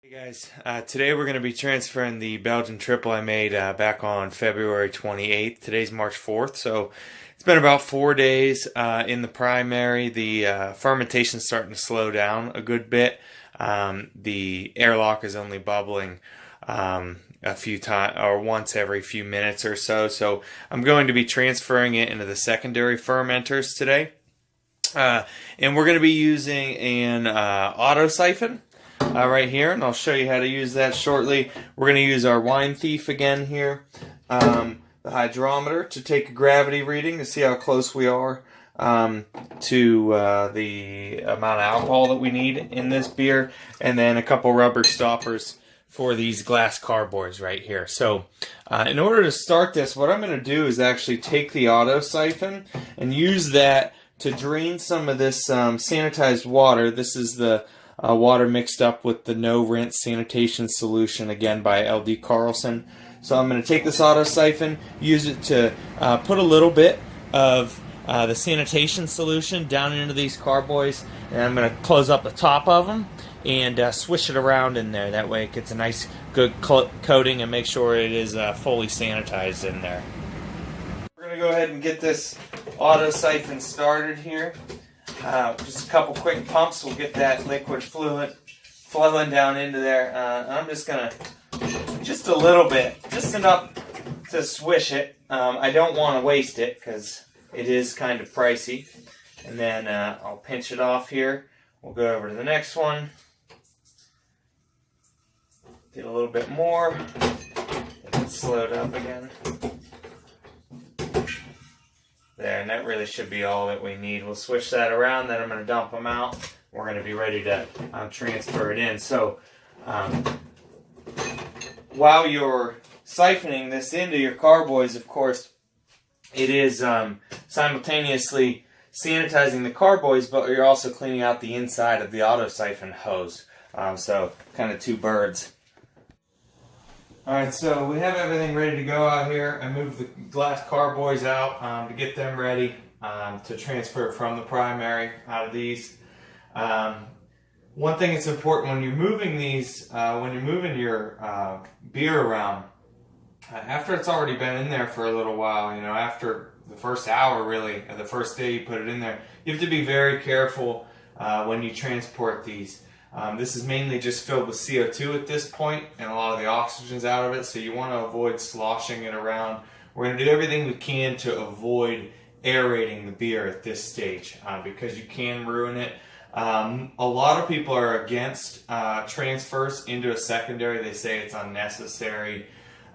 Hey guys, today we're going to be transferring the Belgian triple I made back on February 28th. Today's March 4th, so it's been about 4 days in the primary. The fermentation's starting to slow down a good bit. The airlock is only bubbling a few times or once every few minutes or so. So I'm going to be transferring it into the secondary fermenters today. And we're going to be using an auto siphon right here, and I'll show you how to use that shortly. We're going to use our wine thief again here, the hydrometer to take a gravity reading to see how close we are to the amount of alcohol that we need in this beer, and then a couple rubber stoppers for these glass carboys right here. So in order to start this, what I'm going to do is actually take the auto siphon and use that to drain some of this sanitized water. This is the water mixed up with the no rinse sanitation solution, again by LD Carlson. So I'm going to take this auto siphon, use it to put a little bit of the sanitation solution down into these carboys, and I'm going to close up the top of them and swish it around in there. That way it gets a nice good coating and make sure it is fully sanitized in there. We're going to go ahead and get this auto siphon started here. Just a couple quick pumps will get that liquid fluid flowing down into there. I'm just going to, just a little bit, just enough to swish it. I don't want to waste it because it is kind of pricey. And then I'll pinch it off here. We'll go over to the next one. Get a little bit more. Get it slowed up again. There, and that really should be all that we need. We'll switch that around, then I'm going to dump them out. We're going to be ready to transfer it in. So while you're siphoning this into your carboys, of course, it is simultaneously sanitizing the carboys, but you're also cleaning out the inside of the auto siphon hose. So kind of two birds. Alright, so we have everything ready to go out here. I moved the glass carboys out to get them ready to transfer from the primary out of these. One thing that's important when you're moving these, when you're moving your beer around, after it's already been in there for a little while, you know, after the first hour really, or the first day you put it in there, you have to be very careful when you transport these. This is mainly just filled with CO2 at this point, and a lot of the oxygen's out of it, so you want to avoid sloshing it around. We're going to do everything we can to avoid aerating the beer at this stage because you can ruin it. A lot of people are against transfers into a secondary. They say it's unnecessary.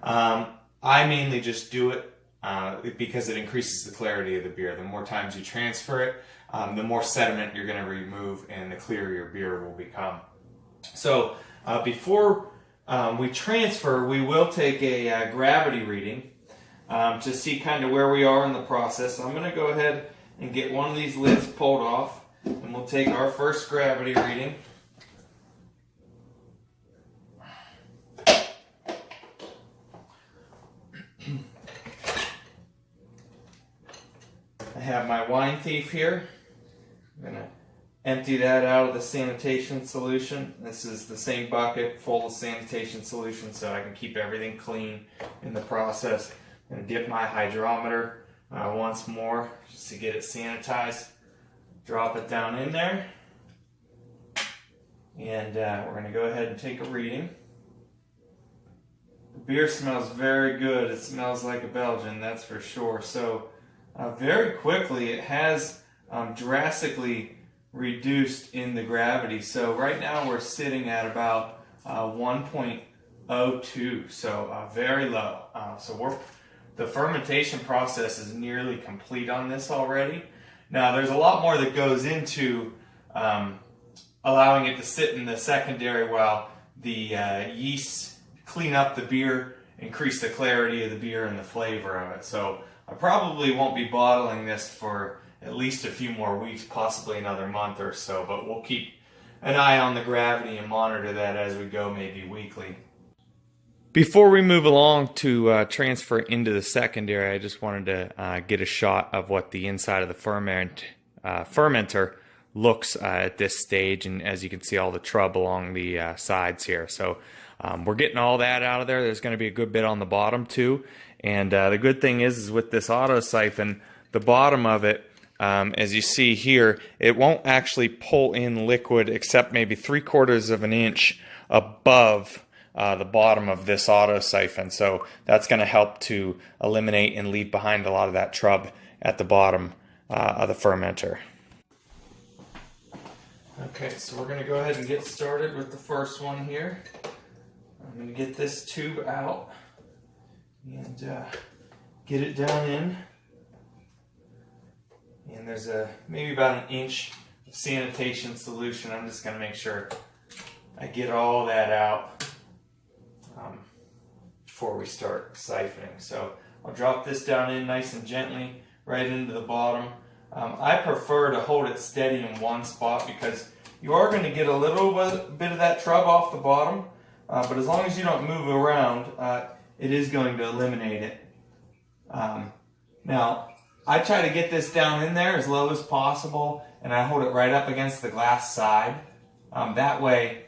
I mainly just do it because it increases the clarity of the beer. The more times you transfer it, the more sediment you're going to remove and the clearer your beer will become. So before we transfer, we will take a gravity reading to see kind of where we are in the process. So I'm going to go ahead and get one of these lids pulled off, and we'll take our first gravity reading. I have my wine thief here. I'm going to empty that out of the sanitation solution. This is the same bucket full of sanitation solution so I can keep everything clean in the process. I'm going to dip my hydrometer once more just to get it sanitized. Drop it down in there. And we're going to go ahead and take a reading. The beer smells very good. It smells like a Belgian, that's for sure. So very quickly it has drastically reduced in the gravity. So right now we're sitting at about 1.02, so very low. So the fermentation process is nearly complete on this already. Now there's a lot more that goes into allowing it to sit in the secondary while the yeasts clean up the beer, increase the clarity of the beer and the flavor of it. So I probably won't be bottling this for at least a few more weeks, possibly another month or so, but we'll keep an eye on the gravity and monitor that as we go, maybe weekly. Before we move along to transfer into the secondary, I just wanted to get a shot of what the inside of the fermenter looks at this stage, and as you can see, all the trub along the sides here. So we're getting all that out of there. There's going to be a good bit on the bottom too, and the good thing is with this auto siphon, the bottom of it, as you see here, it won't actually pull in liquid except maybe 3/4 of an inch above the bottom of this auto siphon. So that's going to help to eliminate and leave behind a lot of that trub at the bottom of the fermenter. Okay, so we're going to go ahead and get started with the first one here. I'm going to get this tube out and get it down in. And there's maybe about 1 inch of sanitation solution. I'm just going to make sure I get all that out before we start siphoning. So I'll drop this down in nice and gently right into the bottom. I prefer to hold it steady in one spot because you are going to get a little bit of that trub off the bottom, but as long as you don't move around, it is going to eliminate it. Now, I try to get this down in there as low as possible, and I hold it right up against the glass side. That way,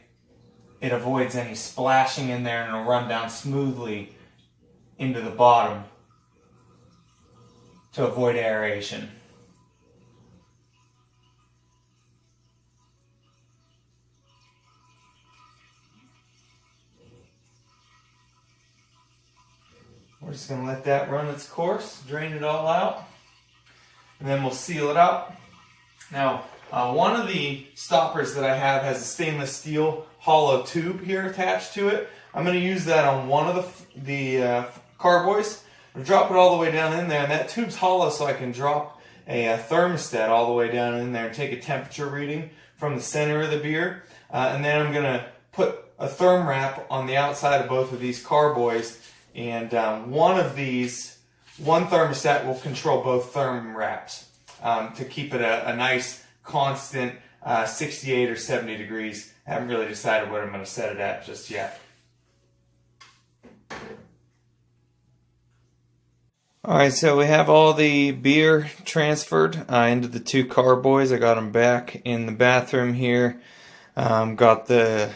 it avoids any splashing in there, and it'll run down smoothly into the bottom to avoid aeration. We're just going to let that run its course, drain it all out, and then we'll seal it up. Now, one of the stoppers that I have has a stainless steel hollow tube here attached to it. I'm going to use that on one of the carboys. I'll drop it all the way down in there, and that tube's hollow so I can drop a thermostat all the way down in there and take a temperature reading from the center of the beer. And then I'm going to put a therm wrap on the outside of both of these carboys, and one thermostat will control both therm wraps to keep it a nice constant 68 or 70 degrees. I haven't really decided what I'm going to set it at just yet. Alright, so we have all the beer transferred into the 2 carboys. I got them back in the bathroom here. Got the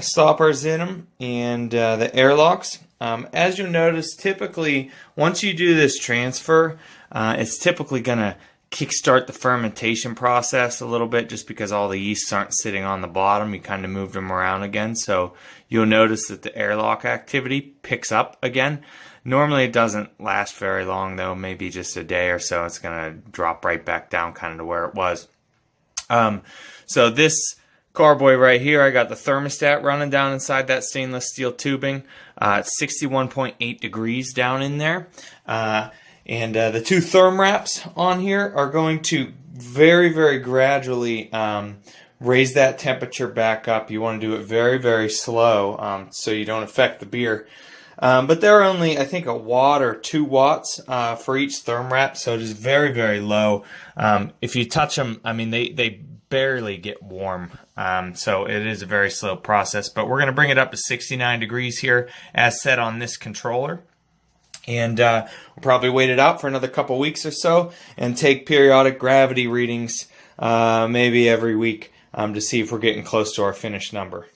stoppers in them and the airlocks. As you'll notice, typically once you do this transfer, it's typically going to kickstart the fermentation process a little bit just because all the yeasts aren't sitting on the bottom. You kind of moved them around again, so you'll notice that the airlock activity picks up again. Normally it doesn't last very long though, maybe just a day or so. It's going to drop right back down kind of to where it was. So this carboy right here, I got the thermostat running down inside that stainless steel tubing. It's 61.8 degrees down in there. And the 2 therm wraps on here are going to very, very gradually raise that temperature back up. You want to do it very, very slow so you don't affect the beer. But they're only, I think, 1 watt or 2 watts for each therm wrap, so it is very, very low. If you touch them, I mean, they barely get warm, so it is a very slow process. But we're going to bring it up to 69 degrees here, as set on this controller. And we'll probably wait it out for another couple weeks or so and take periodic gravity readings maybe every week to see if we're getting close to our finished number.